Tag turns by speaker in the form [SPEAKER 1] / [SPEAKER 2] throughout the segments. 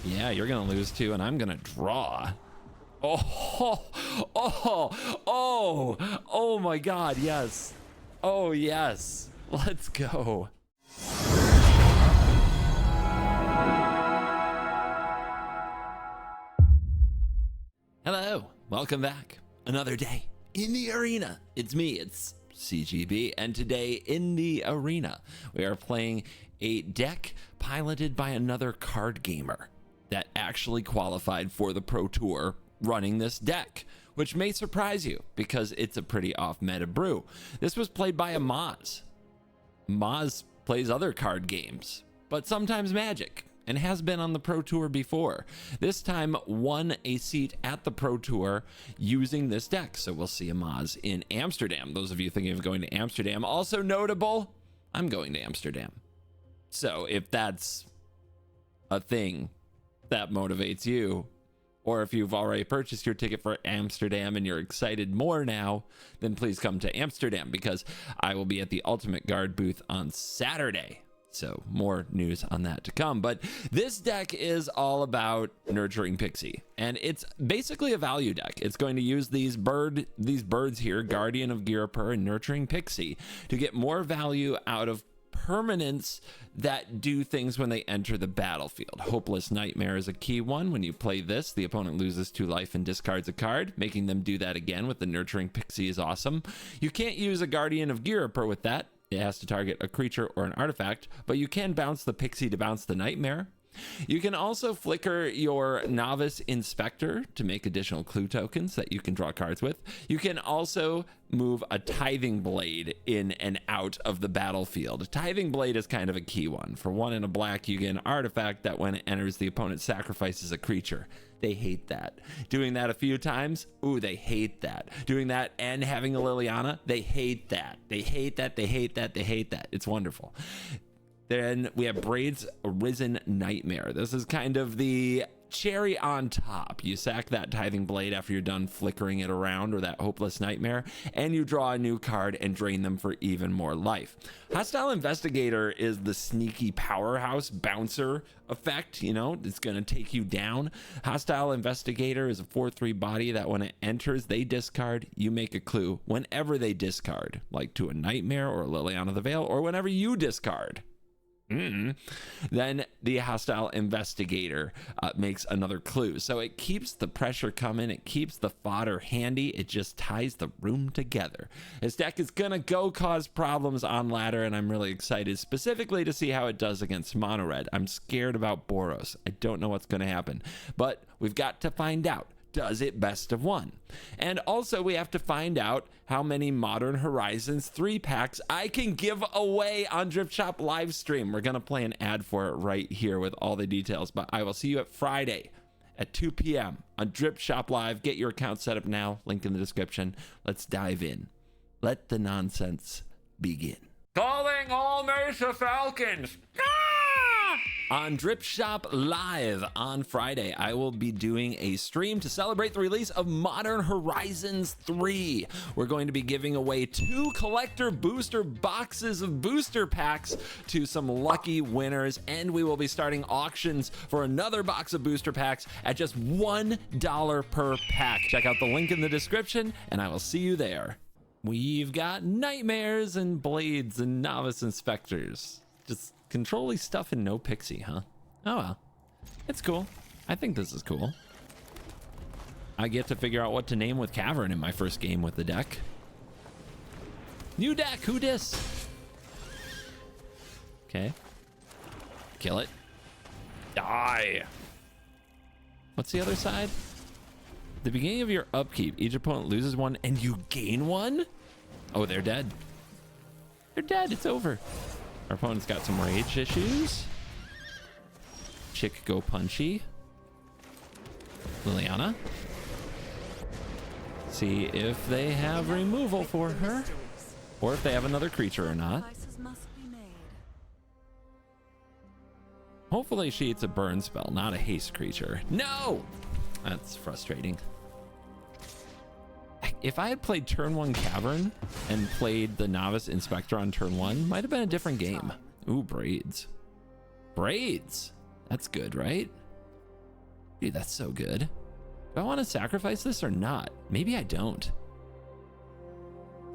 [SPEAKER 1] Yeah, you're gonna lose too, and I'm gonna draw. Oh my God, yes. Oh yes, let's go. Hello, welcome back. Another day in the arena. It's me, it's CGB, and today in the arena, we are playing a deck piloted by another card gamer that actually qualified for the Pro Tour running this deck, which may surprise you because it's a pretty off-meta brew. This was played by Amaz. Amaz plays other card games, but sometimes Magic, and has been on the Pro Tour before. This time won a seat at the Pro Tour using this deck. So we'll see Amaz in Amsterdam. Those of you thinking of going to Amsterdam, also notable, I'm going to Amsterdam. So if that's a thing that motivates you, or if you've already purchased your ticket for Amsterdam and you're excited more now, then please come to Amsterdam because I will be at the Ultimate Guard booth on Saturday. So more news on that to come. But this deck is all about nurturing Pixie, and it's basically a value deck. It's going to use these birds here, Guardian of Girapur and Nurturing Pixie, to get more value out of permanents that do things when they enter the battlefield. Hopeless Nightmare is a key one. When you play this, the opponent loses 2 life and discards a card. Making them do that again with the Nurturing Pixie is awesome. You can't use a Guardian of Girapur with that. It has to target a creature or an artifact, but you can bounce the Pixie to bounce the Nightmare. You can also flicker your Novice Inspector to make additional clue tokens that you can draw cards with. You can also move a Tithing Blade in and out of the battlefield. Tithing Blade is kind of a key one. For 1 and a black, you get an artifact that when it enters, the opponent sacrifices a creature. They hate that. Doing that a few times, ooh, they hate that. Doing that and having a Liliana, they hate that. They hate that, they hate that, they hate that. It's wonderful. Then we have Braid's Arisen Nightmare. This is kind of the cherry on top. You sack that Tithing Blade after you're done flickering it around, or that Hopeless Nightmare, and you draw a new card and drain them for even more life. Hostile Investigator is the sneaky powerhouse bouncer effect. You know, it's going to take you down. Hostile Investigator is a 4/3 body that when it enters, they discard, you make a clue whenever they discard, like to a Nightmare or a Liliana the Veil, or whenever you discard. Then the Hostile Investigator makes another clue. So it keeps the pressure coming. It keeps the fodder handy. It just ties the room together. This deck is going to go cause problems on ladder, and I'm really excited specifically to see how it does against Mono Red. I'm scared about Boros. I don't know what's going to happen, but we've got to find out. Does it best of 1? And also we have to find out how many Modern Horizons 3 packs I can give away on Drip Shop live stream. We're going to play an ad for it right here with all the details, but I will see you at Friday at 2 p.m. on Drip Shop Live. Get your account set up now. Link in the description. Let's dive in. Let the nonsense begin. Calling all Mesa Falcons. On Drip Shop Live on Friday, I will be doing a stream to celebrate the release of Modern Horizons 3. We're going to be giving away 2 collector booster boxes of booster packs to some lucky winners, and we will be starting auctions for another box of booster packs at just $1 per pack. Check out the link in the description, and I will see you there. We've got Nightmares and Blades and Novice Inspectors. Just control-y stuff and no Pixie, huh? Oh well. It's cool. I think this is cool. I get to figure out what to name with Cavern in my first game with the deck. New deck, who dis? Okay. Kill it. Die. What's the other side? The beginning of your upkeep, each opponent loses 1 and you gain 1? Oh, they're dead. They're dead, it's over. Our opponent's got some rage issues. Chick go punchy. Liliana. See if they have removal for her, or if they have another creature or not. Hopefully she eats a burn spell, not a haste creature. No! That's frustrating. If I had played turn 1 Cavern and played the Novice Inspector on turn 1, might have been a different game. Ooh, Braids. Braids! That's good, right? Dude, that's so good. Do I want to sacrifice this or not? Maybe I don't.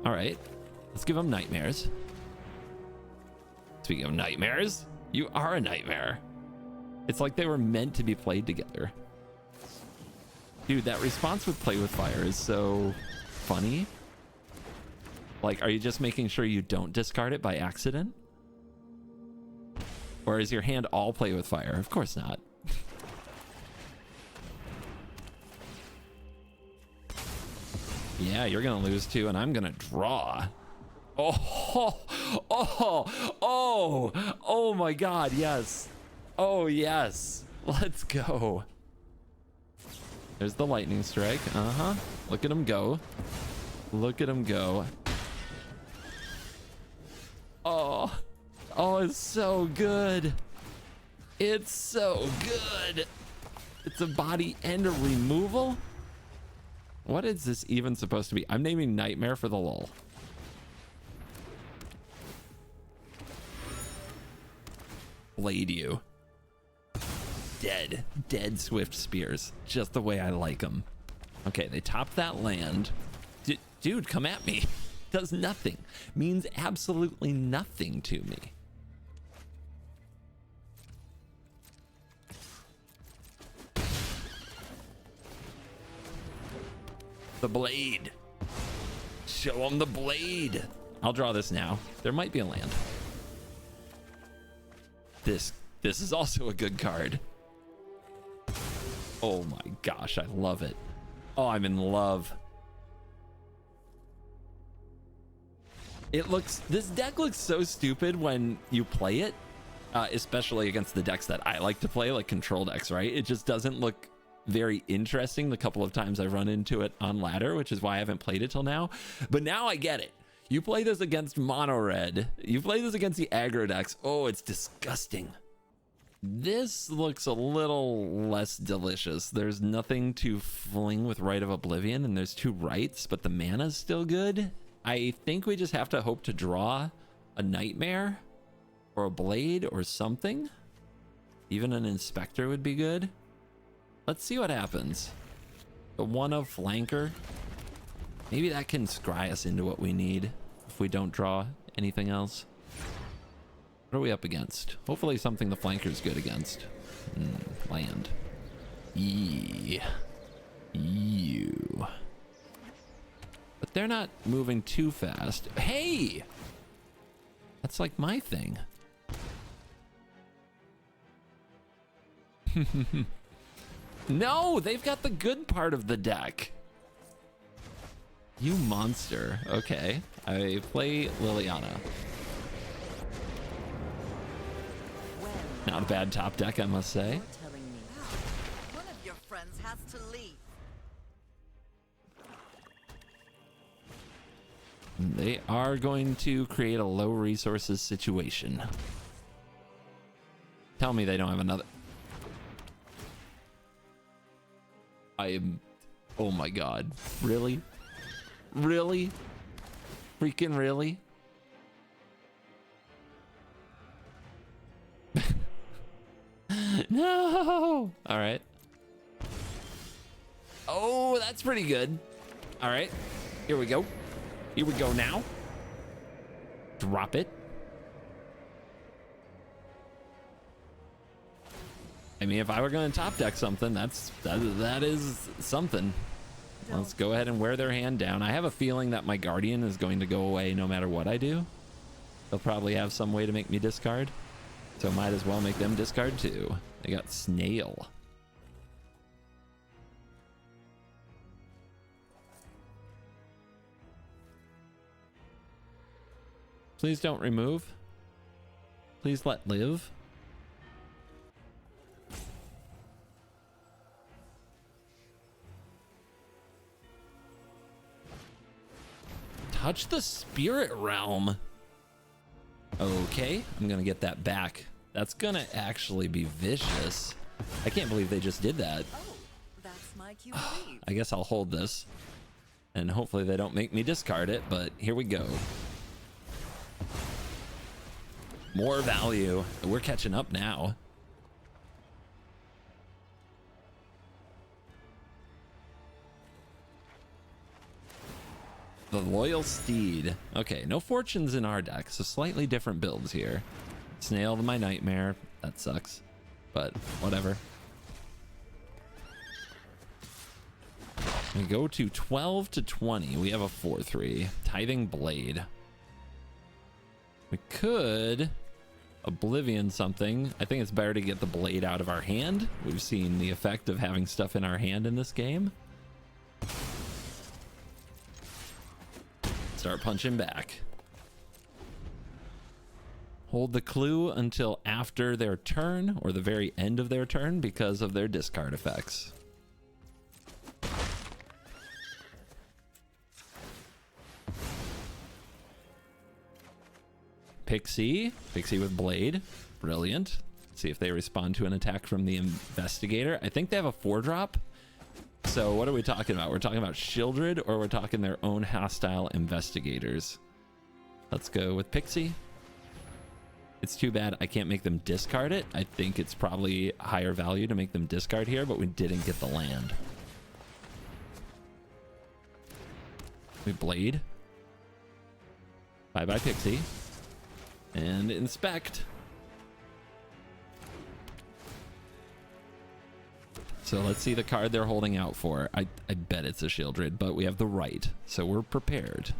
[SPEAKER 1] All right, let's give them nightmares. Speaking of nightmares, you are a nightmare. It's like they were meant to be played together. Dude, that response with Play with Fire is so funny. Like, are you just making sure you don't discard it by accident? Or is your hand all Play with Fire? Of course not. Yeah, you're gonna lose too, and I'm gonna draw. Oh my God, yes. Oh yes, let's go. There's the lightning strike. Look at him go. Look at him go. Oh, it's so good. It's so good. It's a body and a removal. What is this even supposed to be? I'm naming Nightmare for the lull. Blade you. Dead swift spears, just the way I like them. Okay, they topped that land. Dude, come at me. Does nothing. Means absolutely nothing to me. The blade. Show them the blade. I'll draw this now. There might be a land. This is also a good card. Oh my gosh, I love it. Oh, I'm in love. This deck looks so stupid when you play it, especially against the decks that I like to play, like control decks, right? It just doesn't look very interesting the couple of times I've run into it on ladder, which is why I haven't played it till now. But now I get it. You play this against mono red. You play this against the aggro decks. Oh, it's disgusting. This looks a little less delicious. There's nothing to fling with Rite of Oblivion, and there's 2 rights, but the mana's still good. I think we just have to hope to draw a Nightmare or a Blade or something. Even an Inspector would be good. Let's see what happens. The 1 of Flanker. Maybe that can scry us into what we need if we don't draw anything else. What are we up against? Hopefully something the Flanker's good against. Land. You. But they're not moving too fast. Hey! That's like my thing. No, they've got the good part of the deck. You monster. Okay, I play Liliana. Not a bad top deck, I must say.
[SPEAKER 2] One of your friends has to leave.
[SPEAKER 1] They are going to create a low resources situation. Tell me they don't have another. Oh my God. Really? Really? Freaking really? No! All right. Oh, that's pretty good. All right. Here we go. Here we go now. Drop it. I mean, if I were going to top deck something, that is something. Let's go ahead and wear their hand down. I have a feeling that my Guardian is going to go away no matter what I do. They'll probably have some way to make me discard. So might as well make them discard too. They got Snail. Please don't remove. Please let live. Touch the Spirit Realm. Okay, I'm gonna get that back. That's gonna actually be vicious. I can't believe they just did that.
[SPEAKER 2] Oh, that's my cue.
[SPEAKER 1] I guess I'll hold this. And hopefully they don't make me discard it, but here we go. More value. We're catching up now. The Loyal Steed. Okay, no fortunes in our deck, so slightly different builds here. Snail my Nightmare. That sucks, but whatever. We go to 12 to 20. We have a 4-3. Tithing Blade. We could Oblivion something. I think it's better to get the blade out of our hand. We've seen the effect of having stuff in our hand in this game. Start punching back. Hold the clue until after their turn or the very end of their turn because of their discard effects. Pixie with blade. Brilliant. See if they respond to an attack from the investigator. I think they have a 4-drop. So what are we talking about? We're talking about Shieldred, or we're talking their own hostile investigators. Let's go with Pixie. It's too bad I can't make them discard it. I think it's probably higher value to make them discard here, but we didn't get the land. We blade. Bye-bye, Pixie. And inspect. So let's see the card they're holding out for. I bet it's a Shieldred, but we have the right, so we're prepared.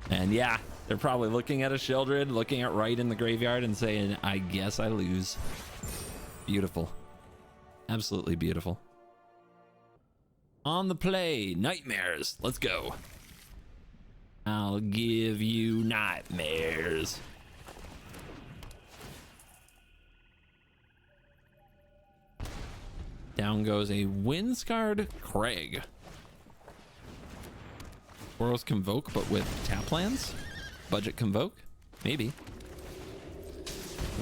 [SPEAKER 1] And yeah, they're probably looking at a Shieldred, looking at right in the graveyard and saying, I guess I lose. Beautiful. Absolutely beautiful. On the play, Nightmares. Let's go. I'll give you nightmares. Down goes a Windscarred Craig. Boros Convoke, but with tap lands? Budget Convoke? Maybe.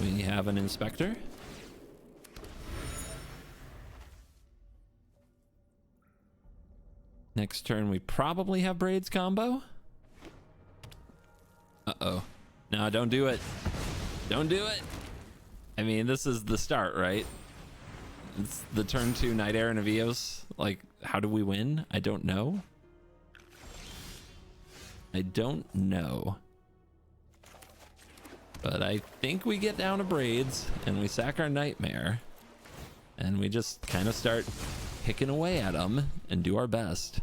[SPEAKER 1] We have an Inspector. Next turn, we probably have Braids combo. Uh-oh. No, don't do it. Don't do it. I mean, this is the start, right? It's the turn 2 Night Air and Avios. Like, how do we win? I don't know. I don't know. But I think we get down to Braids and we sack our Nightmare. And we just kind of start picking away at them and do our best.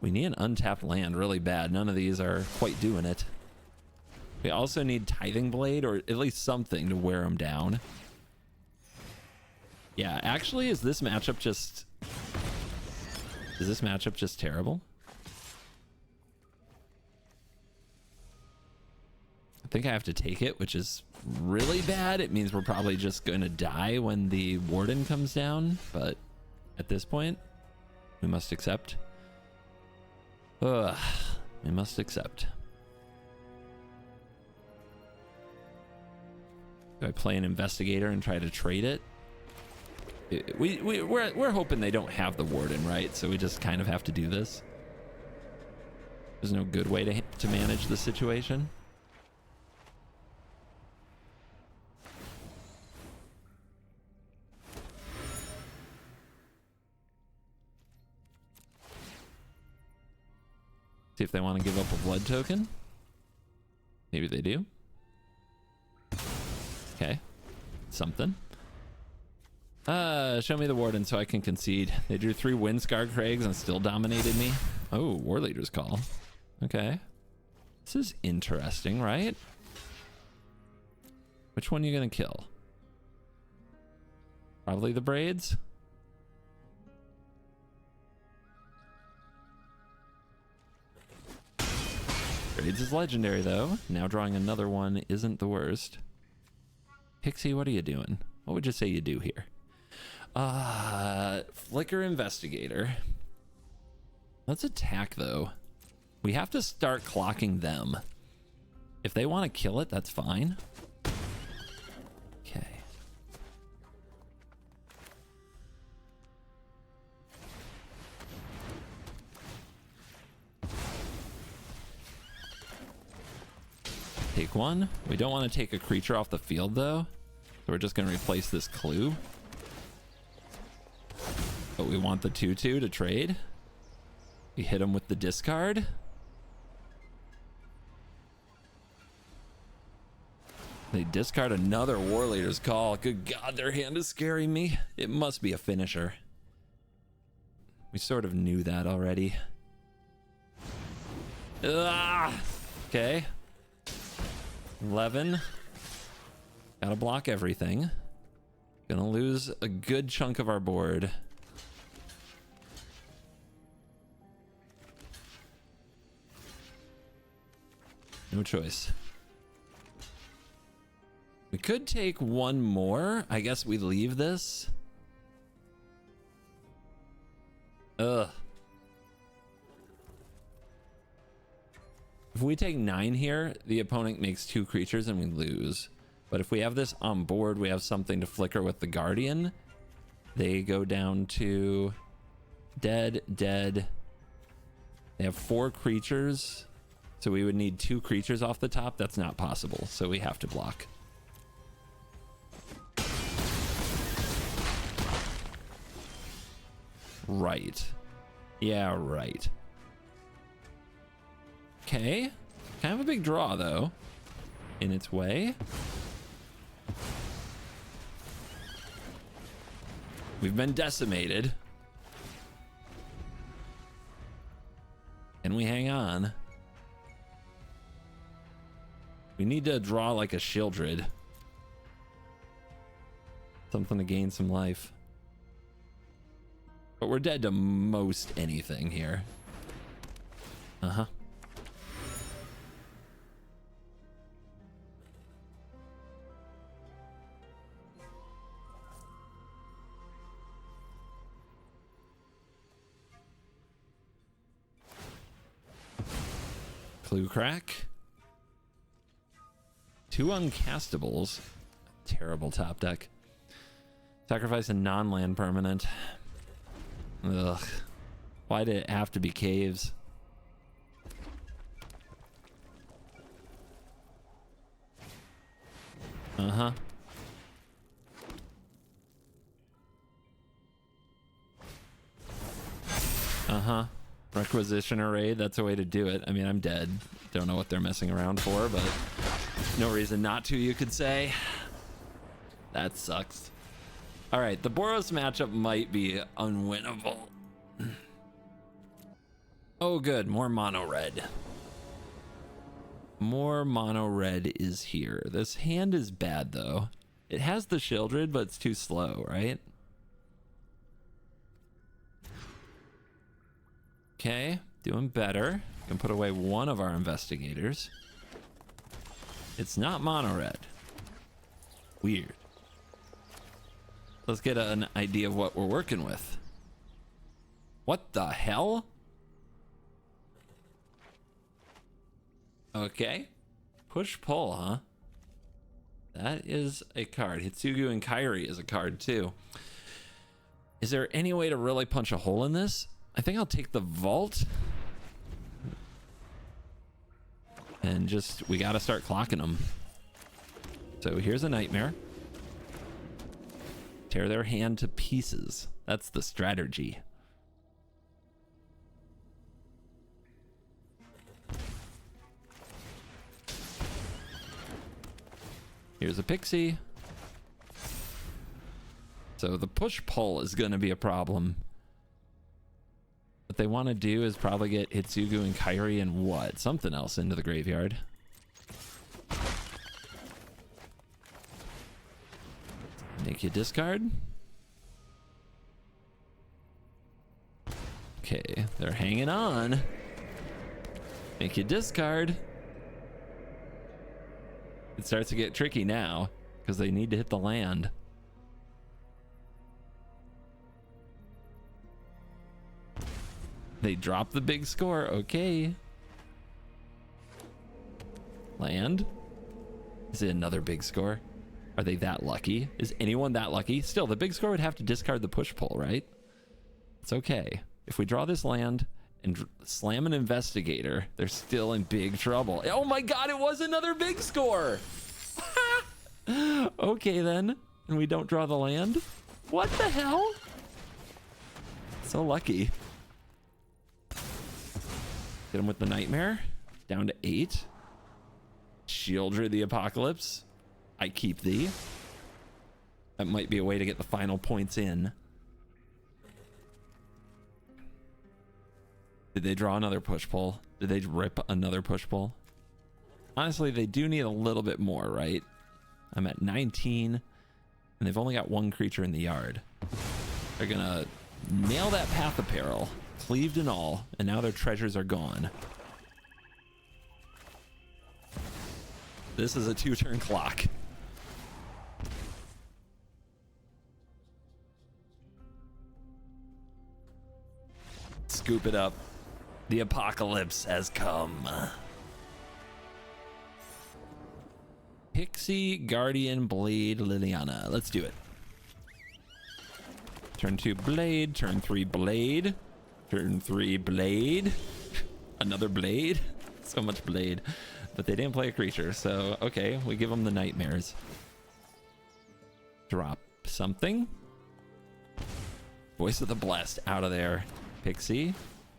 [SPEAKER 1] We need an untapped land really bad. None of these are quite doing it. We also need Tithing Blade, or at least something to wear them down. Yeah, actually, is this matchup just terrible? I think I have to take it, which is really bad. It means we're probably just going to die when the Warden comes down, but at this point, we must accept. Ugh, we must accept. Do I play an Investigator and try to trade it? We're hoping they don't have the Warden, right? So we just kind of have to do this. There's no good way to manage the situation. See if they want to give up a blood token. Maybe they do. Okay. Something. Show me the Warden so I can concede. They drew 3 Windscarred Craigs and still dominated me. Oh, War Leader's Call. Okay. This is interesting, right? Which one are you gonna kill? Probably the Braids. Braids is legendary though. Now drawing another one isn't the worst. Pixie, what are you doing? What would you say you do here? Flicker Investigator. Let's attack though. We have to start clocking them. If they want to kill it, that's fine. Okay. Take one. We don't want to take a creature off the field though. So we're just going to replace this clue. But we want the 2/2 to trade. We hit him with the discard. They discard another War Leader's Call. Good God, their hand is scaring me. It must be a finisher. We sort of knew that already. Okay. 11. Gotta block everything. Gonna lose a good chunk of our board. No choice. We could take one more. I guess we leave this. Ugh. If we take 9 here, the opponent makes 2 creatures and we lose. But if we have this on board, we have something to flicker with the Guardian. They go down to dead, dead. They have 4 creatures. So we would need 2 creatures off the top. That's not possible. So we have to block. Right. Yeah, right. Okay. Kind of a big draw, though, in its way. We've been decimated. Can we hang on? We need to draw like a Shieldred. Something to gain some life. But we're dead to most anything here. Uh-huh. Clue crack. 2 uncastables. Terrible top deck. Sacrifice a non-land permanent. Ugh. Why did it have to be caves? Uh-huh. Uh-huh. Requisition array, that's a way to do it. I mean, I'm dead. Don't know what they're messing around for, but no reason not to, you could say. That sucks. All right, the Boros matchup might be unwinnable. Oh, good. More mono red. More mono red is here. This hand is bad, though. It has the Shieldred, but it's too slow, right? Okay, doing better. Can put away one of our investigators. It's not mono red. Weird. Let's get an idea of what we're working with. What the hell? Okay. Push pull, huh? That is a card. Hitsugu and Kairi is a card too. Is there any way to really punch a hole in this? I think I'll take the vault. And just, we gotta start clocking them. So here's a nightmare. Tear their hand to pieces. That's the strategy. Here's a Pixie. So the push-pull is going to be a problem. What they want to do is probably get Hitsugu and Kairi and what? Something else into the graveyard. Make you discard. Okay, they're hanging on. Make you discard. It starts to get tricky now because they need to hit the land. They drop the big score. Okay. Land. Is it another big score? Are they that lucky? Is anyone that lucky? Still, the big score would have to discard the push-pull, right? It's okay. If we draw this land and slam an investigator, they're still in big trouble. Oh my god, it was another big score! Okay then. And we don't draw the land? What the hell? So lucky. Get him with the nightmare. Down to 8. Shieldred the Apocalypse. I keep thee. That might be a way to get the final points in. Did they draw another push-pull? Did they rip another push-pull? Honestly, they do need a little bit more, right? I'm at 19, and they've only got one creature in the yard. They're gonna nail that Path of Peril, cleaved and all, and now their treasures are gone. This is a 2-turn clock. Scoop it up. The apocalypse has come. Pixie, Guardian, Blade, Liliana. Let's do it. Turn 2 Blade, turn 3 Blade, turn 3 Blade, another Blade. So much Blade. But they didn't play a creature, so okay, we give them the nightmares. Drop something. Voice of the Blessed out of there. Pixie,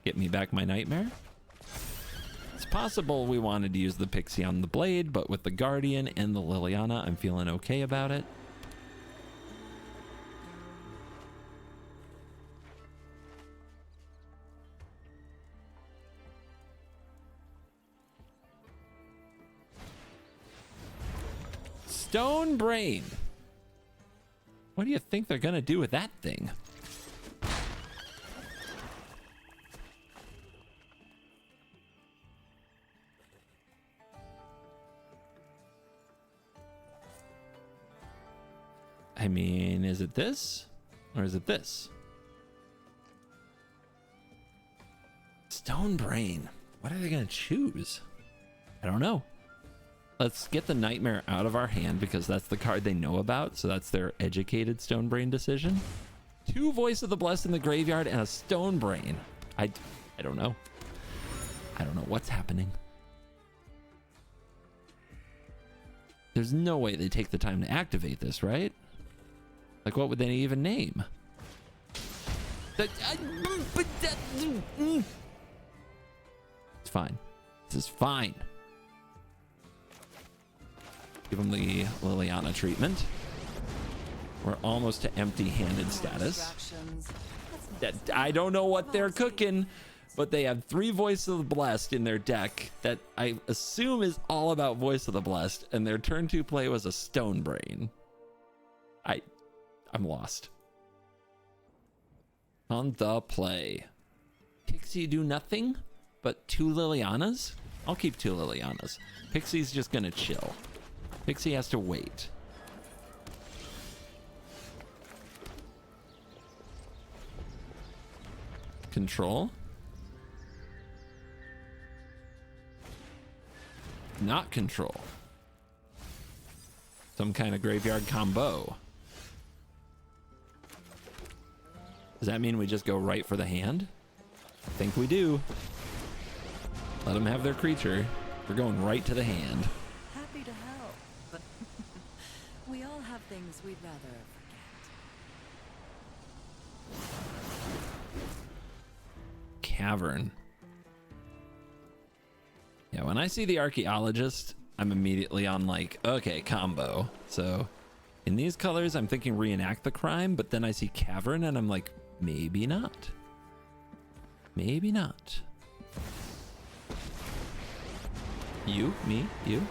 [SPEAKER 1] get me back my nightmare. It's possible we wanted to use the Pixie on the Blade, but with the Guardian and the Liliana, I'm feeling okay about it. Stone Brain. What do you think they're gonna do with that thing? I mean, is it this or is it this? Stone Brain. What are they gonna choose? I don't know. Let's get the Nightmare out of our hand because that's the card they know about. So that's their educated Stone Brain decision. 2 Voice of the Blessed in the graveyard and a Stone Brain. I don't know. I don't know what's happening. There's no way they take the time to activate this, right? Like, what would they even name? It's fine. This is fine. Give them the Liliana treatment. We're almost to empty-handed status. I don't know what they're cooking, but they have 3 Voice of the Blessed in their deck that I assume is all about Voice of the Blessed, and their turn 2 play was a Stone Brain. I'm lost. On the play. Pixie do nothing but 2 Lilianas? I'll keep 2 Lilianas. Pixie's just gonna chill. Pixie has to wait. Control. Not control. Some kind of graveyard combo. Does that mean we just go right for the hand? I think we do. Let them have their creature. We're going right to the hand.
[SPEAKER 2] Happy to help, but we all have things we'd rather forget.
[SPEAKER 1] Cavern. Yeah, when I see the Archaeologist, I'm immediately on like, okay, combo. So in these colors, I'm thinking reenact the crime, but then I see Cavern and I'm like, maybe not. Maybe not. You, me, you.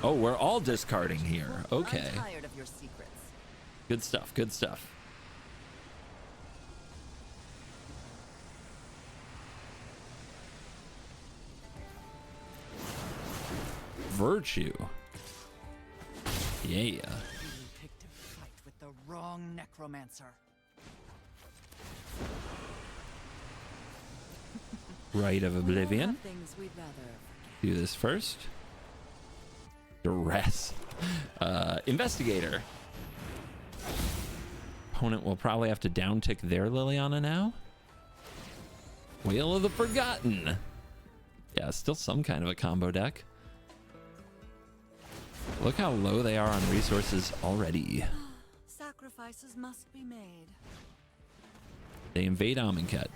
[SPEAKER 1] Oh, we're all discarding here. Okay.
[SPEAKER 2] I'm tired of your secrets.
[SPEAKER 1] Good stuff, good stuff. Virtue. Yeah.
[SPEAKER 2] You picked a fight with the wrong necromancer.
[SPEAKER 1] Rite of Oblivion.
[SPEAKER 2] Things we'd rather forget.
[SPEAKER 1] Do this first. Duress. Investigator. Opponent will probably have to downtick their Liliana now. Wheel of the Forgotten. Yeah, still some kind of a combo deck. Look how low they are on resources already.
[SPEAKER 2] Sacrifices must be made.
[SPEAKER 1] They invade Amonkhet.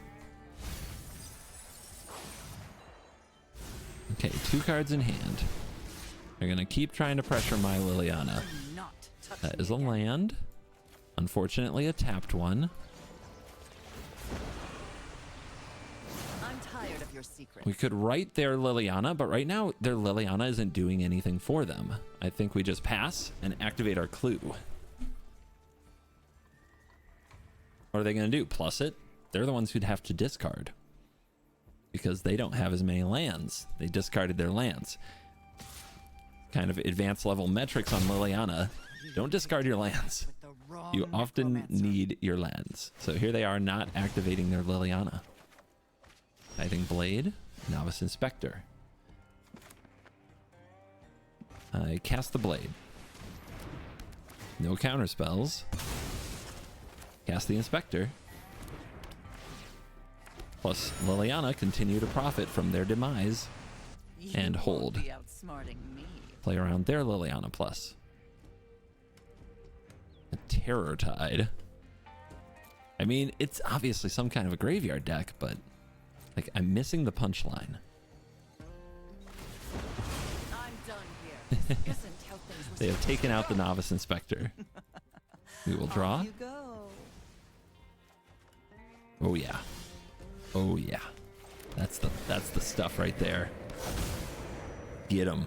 [SPEAKER 1] Okay, 2 cards in hand. They're gonna keep trying to pressure my Liliana.
[SPEAKER 2] Do not touch
[SPEAKER 1] That
[SPEAKER 2] me
[SPEAKER 1] is a
[SPEAKER 2] again.
[SPEAKER 1] land. Unfortunately, a tapped one.
[SPEAKER 2] I'm tired of your secrets.
[SPEAKER 1] We could write their Liliana, but right now their Liliana isn't doing anything for them. I think we just pass and activate our clue. What are they going to do? Plus it? They're the ones who'd have to discard. Because they don't have as many lands. They discarded their lands. Kind of advanced level metrics on Liliana. Don't discard your lands.
[SPEAKER 2] With the wrong
[SPEAKER 1] You often
[SPEAKER 2] necromancer.
[SPEAKER 1] need your lands. So here they are not activating their Liliana. Tithing Blade, Novice Inspector. I cast the Blade. No counter spells. Cast the Inspector. Plus Liliana continue to profit from their demise.
[SPEAKER 2] You
[SPEAKER 1] and
[SPEAKER 2] won't
[SPEAKER 1] hold.
[SPEAKER 2] be outsmarting me.
[SPEAKER 1] Play around their Liliana plus. A Terror Tide. I mean, it's obviously some kind of a graveyard deck, but like I'm missing the punchline.
[SPEAKER 2] I'm done here. This isn't how things were
[SPEAKER 1] They have
[SPEAKER 2] supposed
[SPEAKER 1] taken
[SPEAKER 2] to
[SPEAKER 1] out the
[SPEAKER 2] go.
[SPEAKER 1] Novice Inspector. We will draw.
[SPEAKER 2] Off you go.
[SPEAKER 1] Oh yeah. Oh yeah. That's the stuff right there. Get him.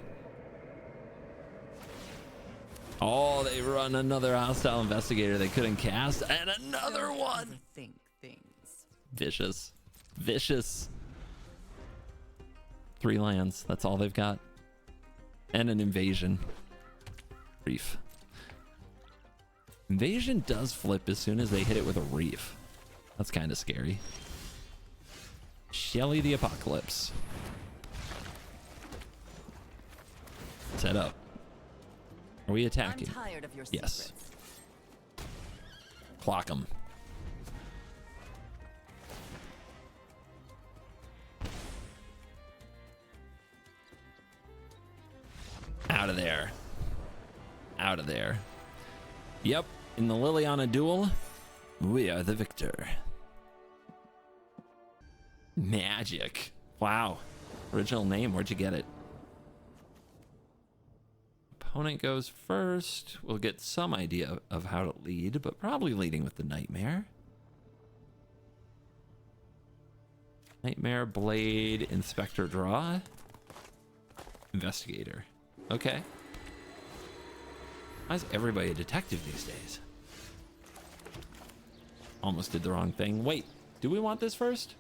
[SPEAKER 1] Oh, they run another hostile investigator they couldn't cast, and another
[SPEAKER 2] Don't
[SPEAKER 1] one.
[SPEAKER 2] overthink things.
[SPEAKER 1] Vicious. Vicious. 3 lands. That's all they've got. And an invasion. Reef. Invasion does flip as soon as they hit it with a reef. That's kind of scary. Shelly the Apocalypse. Set up. Are we attacking?
[SPEAKER 2] I'm tired of your
[SPEAKER 1] Yes.
[SPEAKER 2] secrets.
[SPEAKER 1] Clock them. Out of there. Out of there. Yep, in the Liliana duel, we are the victor. Magic. Wow. Original name, where'd you get it? Opponent goes first. We'll get some idea of how to lead, but probably leading with the Nightmare. Nightmare, Blade, Inspector, draw. Investigator. Okay. Why is everybody a detective these days? Almost did the wrong thing. Wait, do we want this first?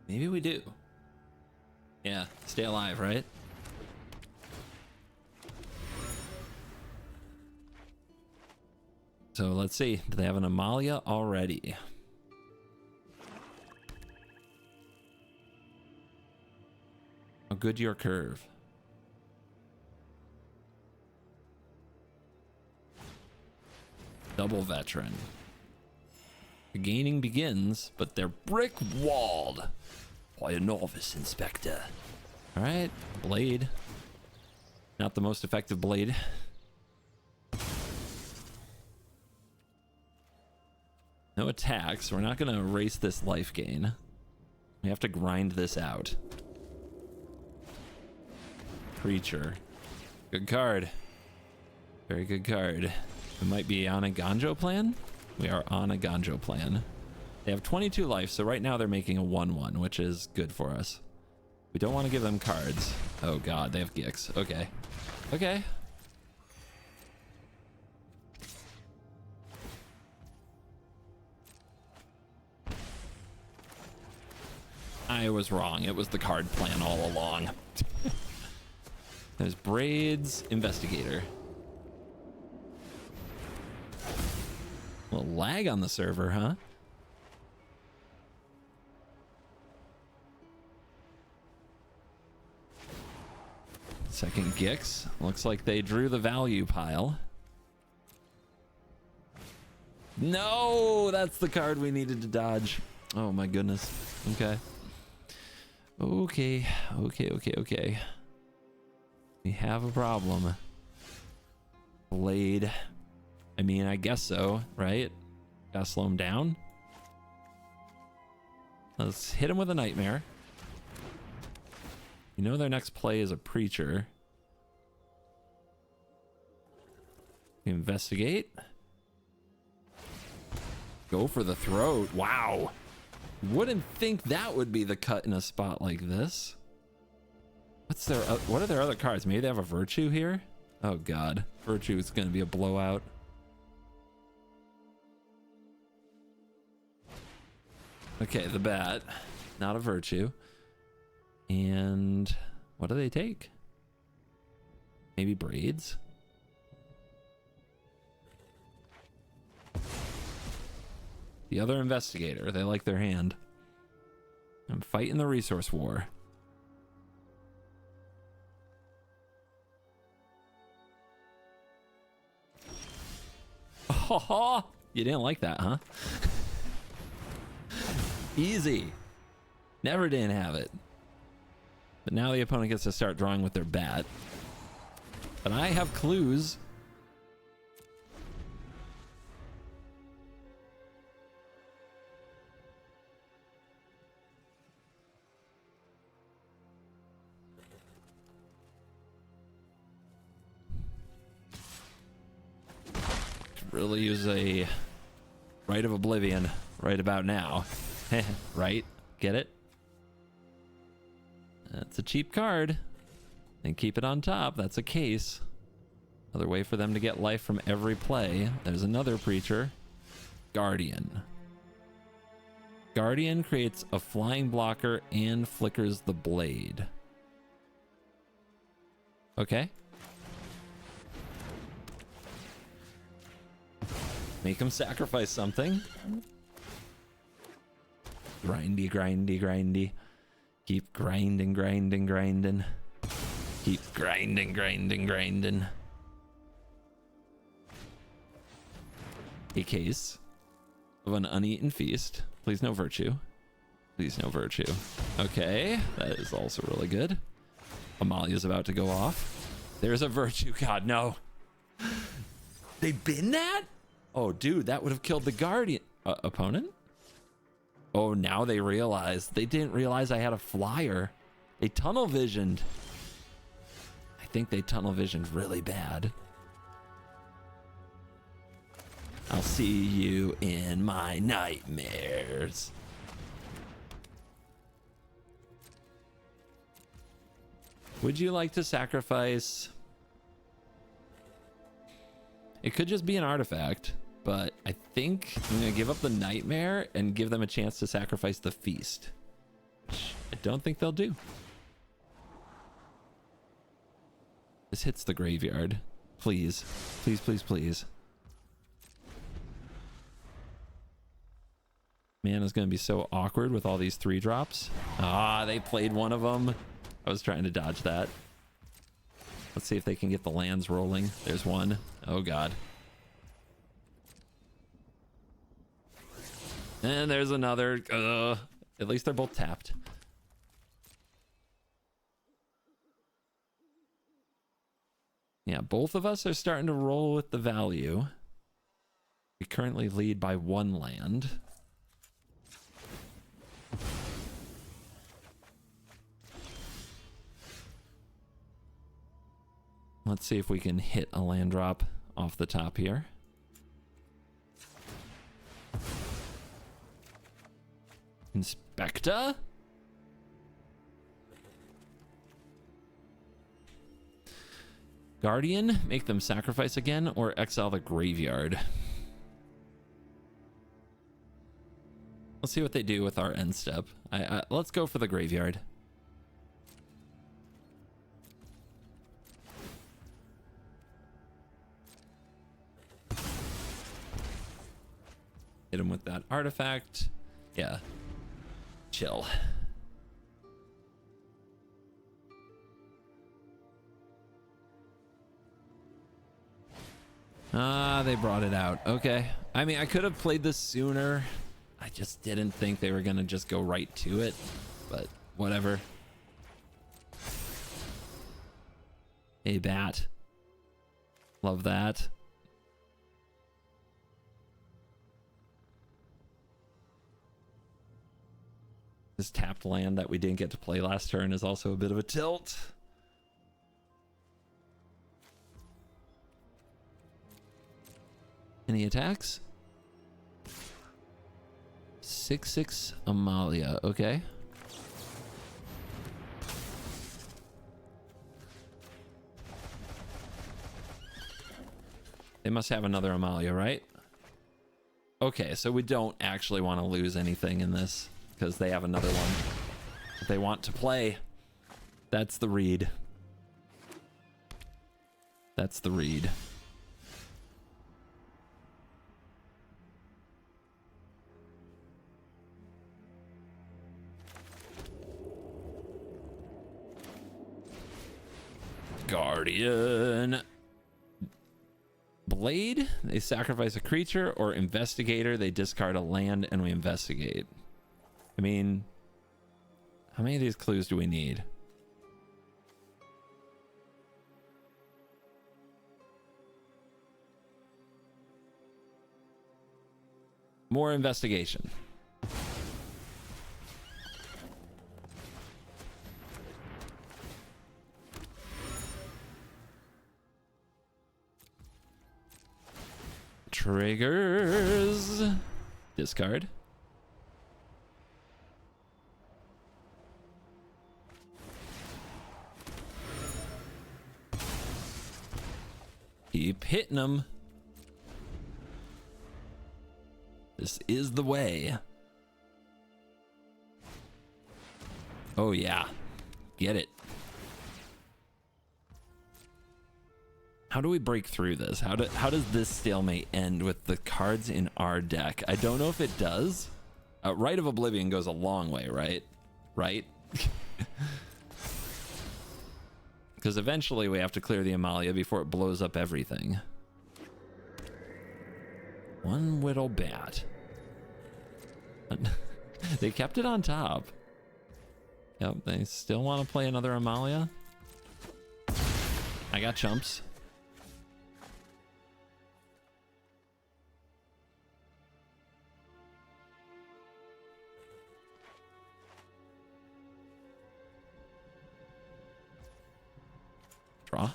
[SPEAKER 1] Maybe we do. Yeah, stay alive, right? So let's see. Do they have an Amalia already? How good your curve? Double veteran. The gaining begins, but they're brick walled by a novice inspector. All right, blade. Not the most effective blade. No attacks. We're not going to erase this life gain. We have to grind this out. Creature. Good card. Very good card. It might be on a Ganjo plan. We are on a Ganjo plan. They have 22 life, so right now they're making a 1-1, which is good for us. We don't want to give them cards. Oh god, they have Gix. Okay. Okay. I was wrong. It was the card plan all along. There's Braids, Investigator. A little lag on the server, huh? Second Gix. Looks like they drew the value pile. No, that's the card we needed to dodge. Oh my goodness. Okay. Okay. We have a problem. Blade. I mean, I guess so, right? Gotta slow him down. Let's hit him with a nightmare. You know their next play is a preacher. Investigate. Go for the throat. Wow. Wouldn't think that would be the cut in a spot like this. What are their other cards? Maybe they have a virtue here? Oh god. Virtue is going to be a blowout. Okay, the bat. Not a virtue. And what do they take? Maybe braids? The other investigator. They like their hand. I'm fighting the resource war. Oh, you didn't like that, huh? Easy. Never didn't have it. But now the opponent gets to start drawing with their bat. But I have clues. Really use a Rite of Oblivion right about now. Right? Get it? That's a cheap card. And keep it on top. That's a case. Another way for them to get life from every play. There's another preacher. Guardian. Guardian creates a flying blocker and flickers the blade. Okay. Make him sacrifice something. Grindy, grindy, grindy. Keep grinding, grinding, grinding. Keep grinding, grinding, grinding. A case of an uneaten feast. Please no virtue. Please no virtue. Okay, that is also really good. Amalia's about to go off. There's a virtue. God, no. They bin that? Oh, dude, that would have killed the Guardian. Opponent? Oh, now they realize. They didn't realize I had a flyer. They tunnel visioned. I think they tunnel visioned really bad. I'll see you in my nightmares. Would you like to sacrifice? It could just be an artifact, but I think I'm going to give up the nightmare and give them a chance to sacrifice the feast, which I don't think they'll do. This hits the graveyard. Please, please, please, please. Man, it's going to be so awkward with all these 3-drops. Ah, they played one of them. I was trying to dodge that. Let's see if they can get the lands rolling. There's one. Oh, God. And there's another. At least they're both tapped. Yeah, both of us are starting to roll with the value. We currently lead by 1 land. Let's see if we can hit a land drop off the top here. Inspector? Guardian, make them sacrifice again or exile the graveyard. Let's see what they do with our end step. Let's go for the graveyard. Hit him with that artifact. Yeah. Chill. Ah, they brought it out. Okay. I mean, I could have played this sooner. I just didn't think they were going to just go right to it. But whatever. Hey, bat. Love that. This tapped land that we didn't get to play last turn is also a bit of a tilt. Any attacks? 6/6 Amalia. Okay. They must have another Amalia, right? Okay, so we don't actually want to lose anything in this because they have another one that they want to play. That's the read. That's the read. Guardian. Blade, they sacrifice a creature, or Investigator, they discard a land and we investigate. I mean, how many of these clues do we need? More investigation. Triggers. Discard. Keep hitting them. This is the way. Oh yeah. Get it. How do we break through this? How does this stalemate end with the cards in our deck? I don't know if it does. Rite of Oblivion goes a long way, right? Right? Because eventually we have to clear the Amalia before it blows up everything. One Whittle Bat. They kept it on top. Yep, they still want to play another Amalia. I got chumps. Draw.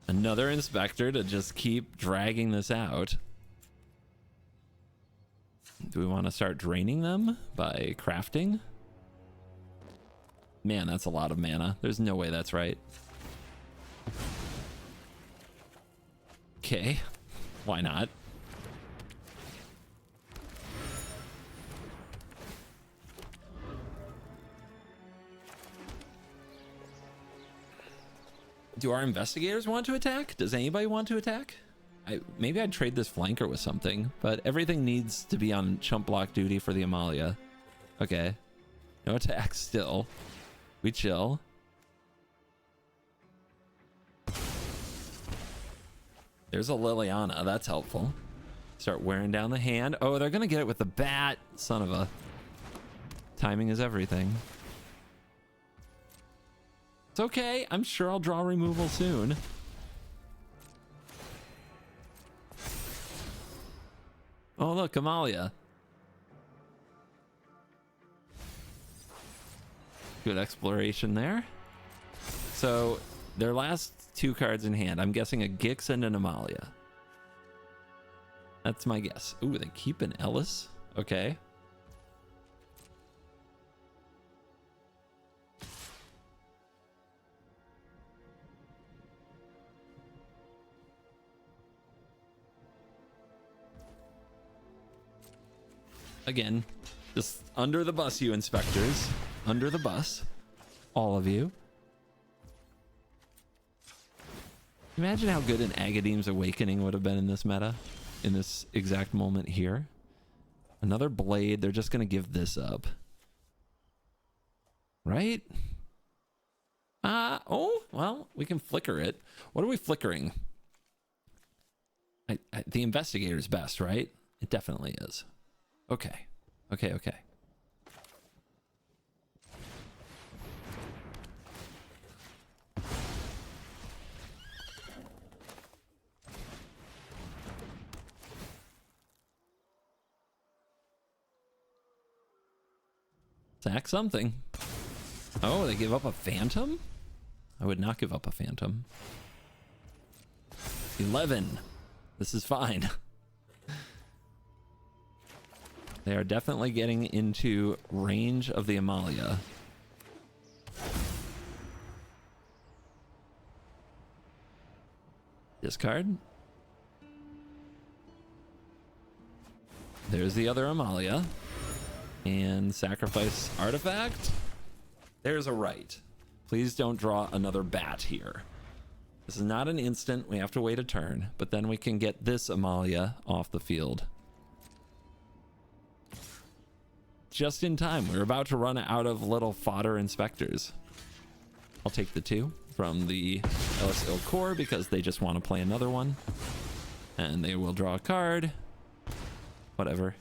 [SPEAKER 1] Another Inspector to just keep dragging this out. Do we want to start draining them by crafting? Man, that's a lot of mana. There's no way that's right. Okay, why not? Do our investigators want to attack? Does anybody want to attack? Maybe I'd trade this flanker with something, but everything needs to be on chump block duty for the Amalia. Okay. No attacks still. We chill. There's a Liliana. That's helpful. Start wearing down the hand. Oh, they're going to get it with the bat. Son of a... Timing is everything. It's okay. I'm sure I'll draw removal soon. Oh, look, Amalia. Good exploration there. So, their last two cards in hand. I'm guessing a Gix and an Amalia. That's my guess. Ooh, they keep an Ellis. Okay. Again, just under the bus, you inspectors. Under the bus. All of you. Imagine how good an Agadeem's Awakening would have been in this meta. In this exact moment here. Another Blade. They're just going to give this up. Right? Oh, well, we can flicker it. What are we flickering? The Investigator's best, right? It definitely is. Okay. Okay, okay. Sack something. Oh, they give up a phantom? I would not give up a phantom. 11. This is fine. They are definitely getting into range of the Amalia. Discard. There's the other Amalia. And sacrifice artifact. There's a right. Please don't draw another bat here. This is not an instant. We have to wait a turn, but then we can get this Amalia off the field. Just in time. We're about to run out of little fodder inspectors. I'll take the 2 from the Ellis Core because they just want to play another one. And they will draw a card. Whatever.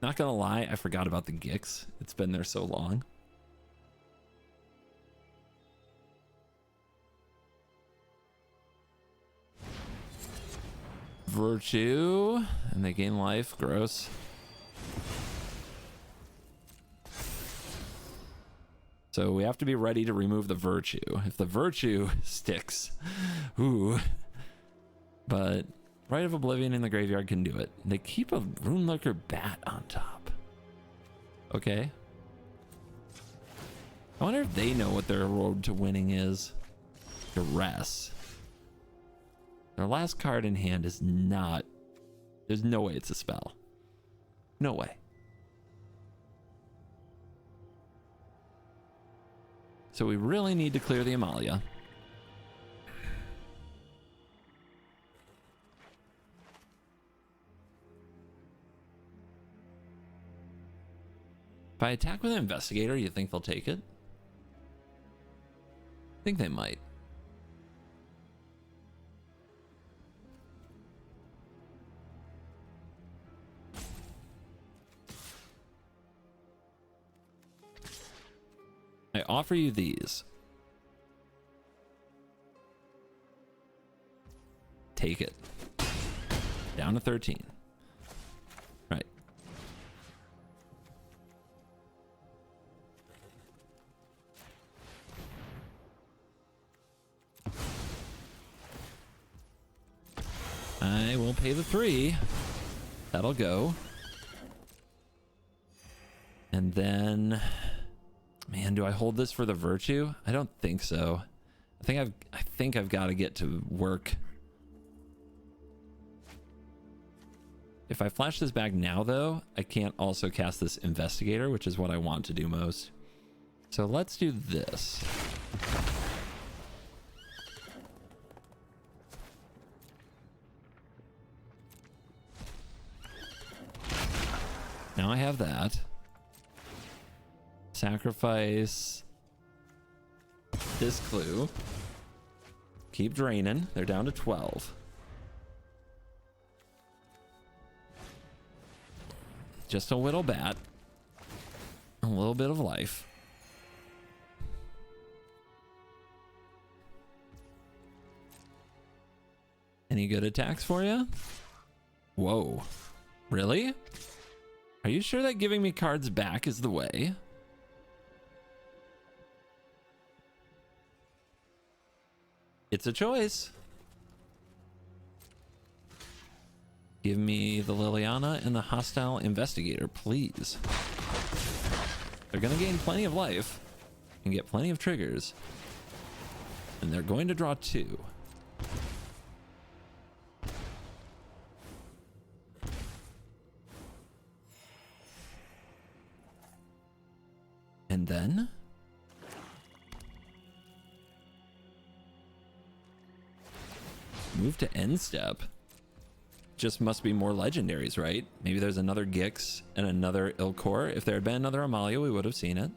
[SPEAKER 1] Not gonna lie, I forgot about the Gix. It's been there so long. Virtue, and they gain life. Gross. So we have to be ready to remove the virtue. If the virtue sticks, ooh. But Rite of Oblivion in the graveyard can do it. They keep a Runelurker bat on top. Okay. I wonder if they know what their road to winning is. Duress. Their last card in hand is not... There's no way it's a spell. No way. So we really need to clear the Amalia. If I attack with an investigator, you think they'll take it? I think they might. I offer you these. Take it. Down to 13. Right. I will pay the 3. That'll go. And then... Man, do I hold this for the virtue? I don't think so. I think I've got to get to work. If I flash this back now, though, I can't also cast this investigator, which is what I want to do most. So let's do this. Now I have that. Sacrifice this clue. Keep draining. They're down to 12. Just a whittle bat. A little bit of life. Any good attacks for you? Whoa. Really? Are you sure that giving me cards back is the way? It's a choice. Give me the Liliana and the Hostile Investigator, please. They're going to gain plenty of life and get plenty of triggers. And they're going to draw 2. And then... move to end step. Just must be more legendaries, right? Maybe there's another Gix and another Ilkor. If there had been another Amalia, we would have seen it.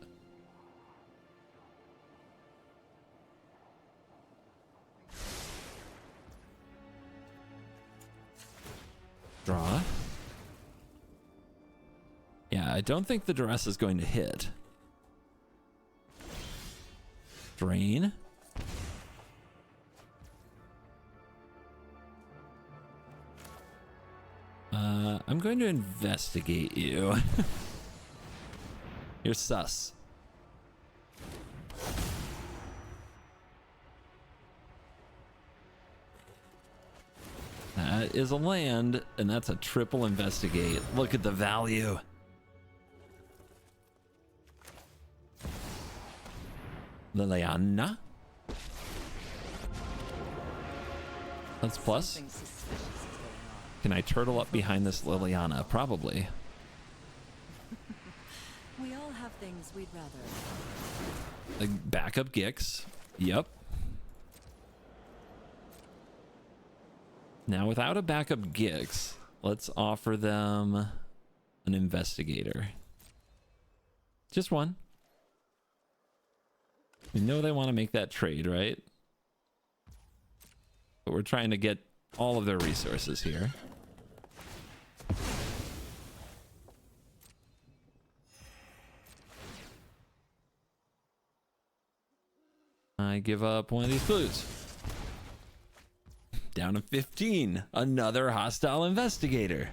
[SPEAKER 1] Draw. Yeah, I don't think the duress is going to hit. Drain. I'm going to investigate you. You're sus. That is a land, and that's a triple investigate. Look at the value. Liliana. That's plus.
[SPEAKER 2] Something suspicious is going on.
[SPEAKER 1] Can I turtle up behind this Liliana? Probably.
[SPEAKER 2] We all have things we'd rather.
[SPEAKER 1] Like backup Gix. Yep. Now, without a backup Gix, let's offer them an investigator. Just one. We know they want to make that trade, right? But we're trying to get all of their resources here. I give up one of these blues. Down to 15. Another hostile investigator.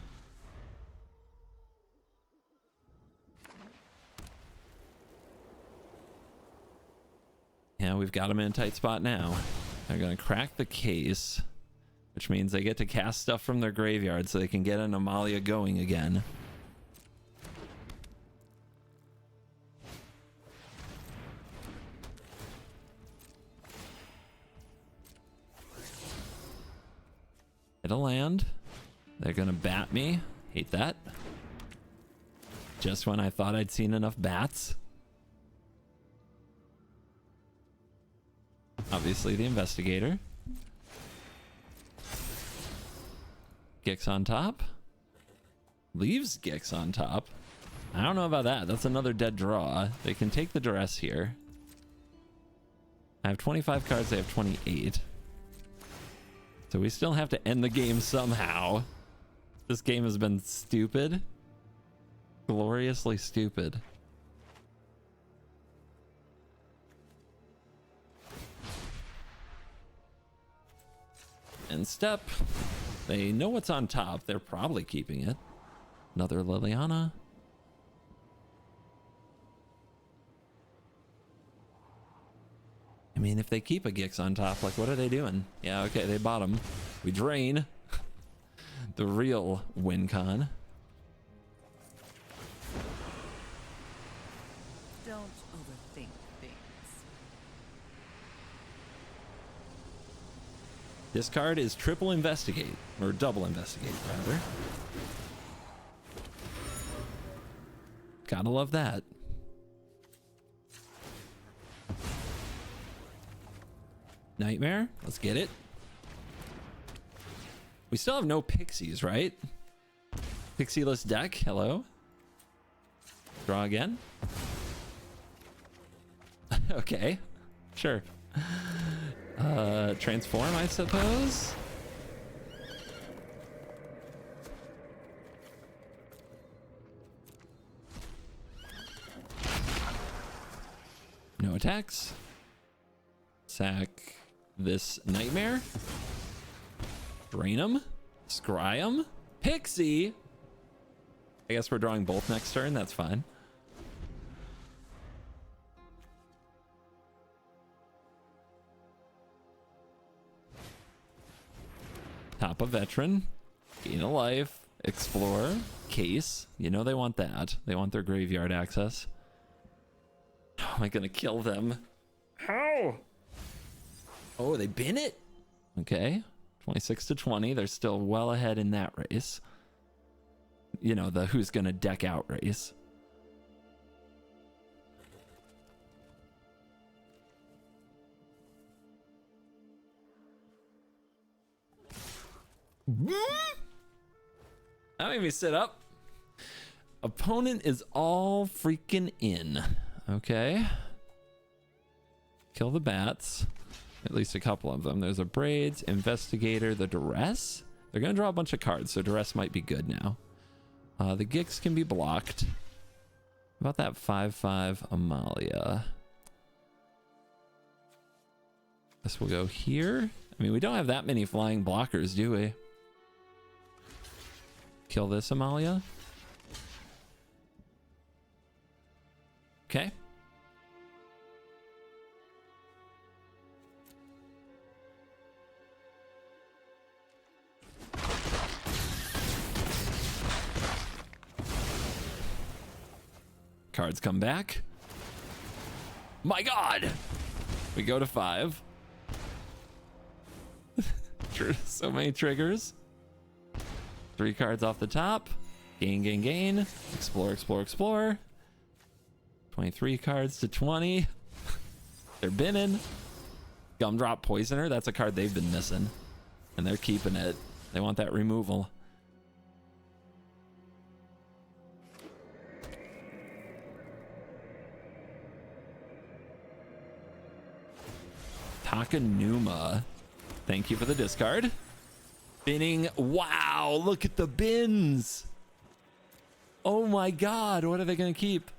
[SPEAKER 1] Yeah, we've got them in a tight spot now. They're going to crack the case, which means they get to cast stuff from their graveyard so they can get an Amalia going again. Hit a land. They're going to bat me. Hate that. Just when I thought I'd seen enough bats. Obviously the investigator. Gix on top. Leaves Gix on top. I don't know about that. That's another dead draw. They can take the duress here. I have 25 cards. They have 28. So we still have to end the game somehow. This game has been stupid. Gloriously stupid. And step. They know what's on top. They're probably keeping it. Another Liliana. I mean, if they keep a Gix on top, like, what are they doing? Yeah, okay, they bottom. We drain. The real win con.
[SPEAKER 2] Don't overthink things.
[SPEAKER 1] This card is triple investigate, or double investigate, rather. Gotta love that. Nightmare, let's get it. We still have no pixies, right? Pixieless deck, hello. Draw again. Okay, sure. Transform, I suppose. No attacks. Sack this nightmare. Drain him. Scry him. Pixie. I guess we're drawing both next turn. That's fine. Top a veteran. Gain a life. Explore. Case. You know they want that. They want their graveyard access. How am I gonna kill them? How? Oh, they bin it? Okay. 26 to 20. They're still well ahead in that race. You know, the who's gonna deck out race. That made me sit up. Opponent is all freaking in. Okay. Kill the bats. At least a couple of them. There's a Braids, Investigator, the Duress. They're going to draw a bunch of cards, so Duress might be good now. The Gix can be blocked. How about that 5/5 Amalia? Guess we'll go here. I mean, we don't have that many flying blockers, do we? Kill this Amalia. Okay. Cards come back. My God! We go to 5. So many triggers. 3 cards off the top. Gain, gain, gain. Explore, explore, explore. 23 cards to 20. They're binning. Gumdrop Poisoner. That's a card they've been missing. And they're keeping it. They want that removal. Takanuma. Thank you for the discard. Binning. Wow, look at the bins. Oh my God, what are they going to keep?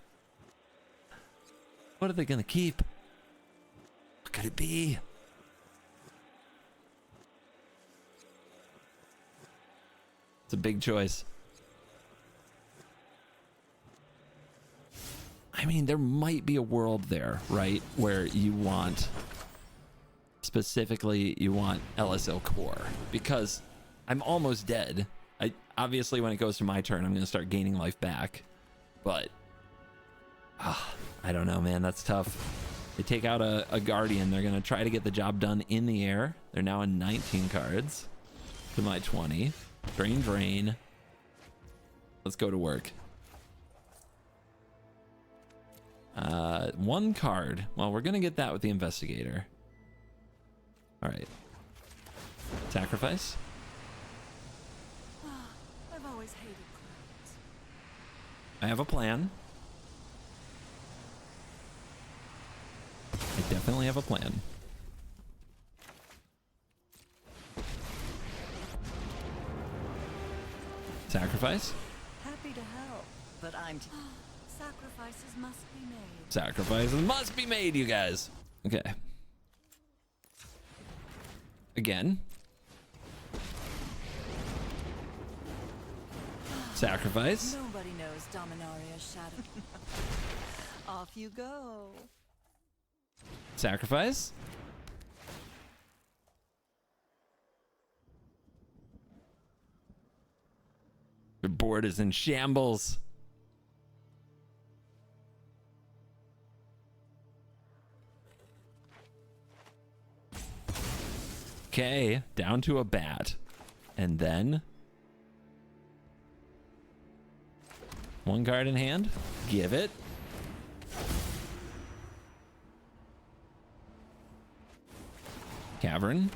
[SPEAKER 1] What are they going to keep? What could it be? It's a big choice. I mean, there might be a world there, right? Where you want... Specifically, you want LSL Core, because I'm almost dead. Obviously, when it goes to my turn, I'm going to start gaining life back. But, I don't know, man. That's tough. They take out a Guardian. They're going to try to get the job done in the air. They're now on 19 cards to my 20. Drain, drain. Let's go to work. 1 card. Well, we're going to get that with the Investigator. All right. Sacrifice.
[SPEAKER 2] I've always hated clowns.
[SPEAKER 1] I have a plan. I definitely have a plan. Sacrifice.
[SPEAKER 2] Happy to help, but I'm... Sacrifices must be made.
[SPEAKER 1] Sacrifices must be made, you guys. Okay. Again. Sacrifice.
[SPEAKER 2] Nobody knows Dominaria's shadow. Off you go.
[SPEAKER 1] Sacrifice. The board is in shambles. Okay, down to a bat. And then 1 card in hand. Give it. Cavern.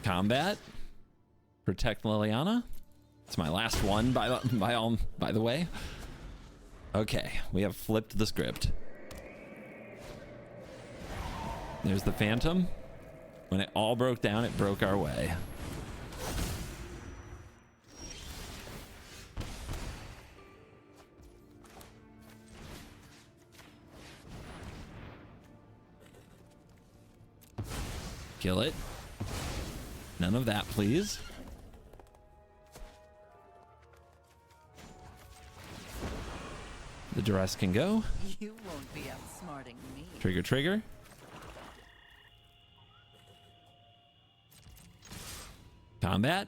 [SPEAKER 1] Combat. Protect Liliana. It's my last one by the way. Okay, we have flipped the script. There's the Phantom. When it all broke down, it broke our way. Kill it. None of that, please. The duress can go.
[SPEAKER 2] You won't be outsmarting me.
[SPEAKER 1] Trigger, trigger. Combat.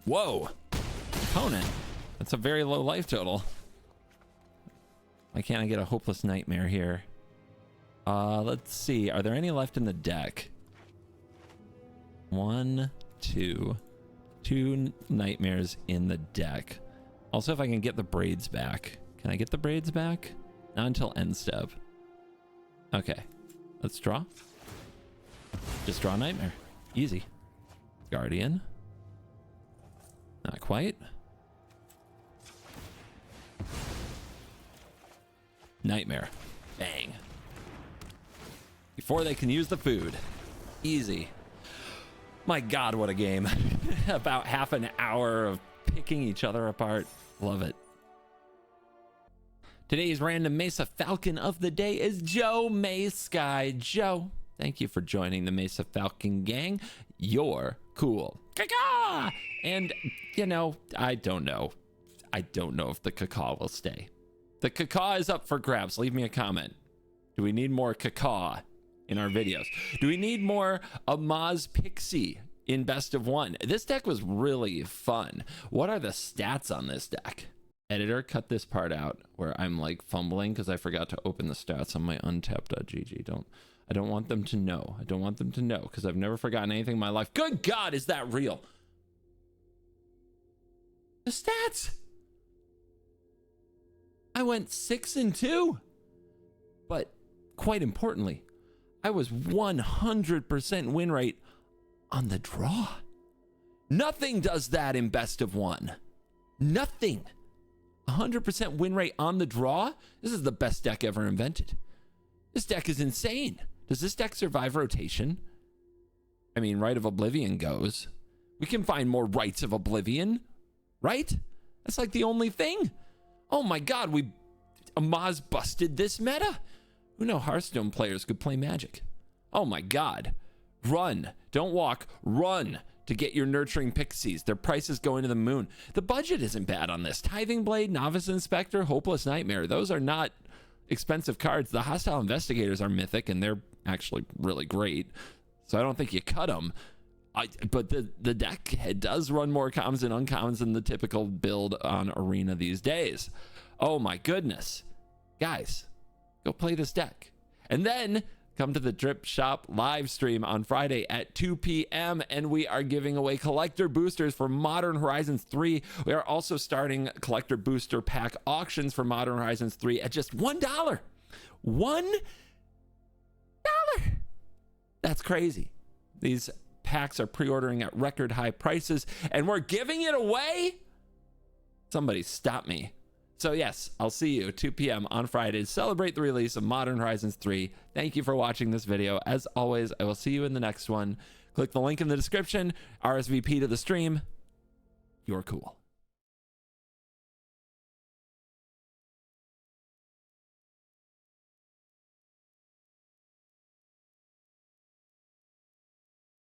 [SPEAKER 1] Whoa. Opponent. That's a very low life total. Why can't I get a Hopeless Nightmare here? Let's see. Are there any left in the deck? 1, 2. 2 nightmares in the deck. Also, if I can get the braids back. Can I get the braids back? Not until end step. Okay. Let's draw. Just draw Nightmare. Easy. Guardian. Not quite. Nightmare. Bang. Before they can use the food. Easy. My God, what a game. About half an hour of picking each other apart. Love it. Today's random Mesa Falcon of the day is Joe May Sky. Joe, thank you for joining the Mesa Falcon gang. Your cool. Caca! And, you know, I don't know. I don't know if the caca will stay. The caca is up for grabs. Leave me a comment. Do we need more caca in our videos? Do we need more Amaz Pixie in best of one? This deck was really fun. What are the stats on this deck? Editor, cut this part out where I'm like fumbling because I forgot to open the stats on my untapped.gg. I don't want them to know. I don't want them to know because I've never forgotten anything in my life. Good God, is that real? The stats. I went 6-2, but quite importantly, I was 100% win rate on the draw. Nothing does that in best of one. Nothing. 100% win rate on the draw. This is the best deck ever invented. This deck is insane. Does this deck survive rotation? I mean, Rite of Oblivion goes. We can find more Rites of Oblivion, right? That's like the only thing. Oh my God, Amaz busted this meta. Who knew Hearthstone players could play Magic? Oh my God. Run, don't walk, run to get your nurturing pixies. Their prices going to the moon. The budget isn't bad on this. Tithing Blade, Novice Inspector, Hopeless Nightmare. Those are not expensive cards. The Hostile Investigators are mythic and they're actually really great. So I don't think you cut them. But the deck, it does run more commons and uncommons than the typical build on Arena these days. Oh my goodness. Guys, go play this deck. And then come to the Drip Shop live stream on Friday at 2 p.m. and we are giving away collector boosters for Modern Horizons 3. We are also starting collector booster pack auctions for Modern Horizons 3 at just $1. $1? That's crazy. These packs are pre-ordering at record high prices and we're giving it away. Somebody stop me. So yes, I'll see you 2 p.m. on Friday to celebrate the release of Modern Horizons 3. Thank you for watching this video. As always, I will see you in the next one. Click the link in the description, RSVP to the stream. You're cool.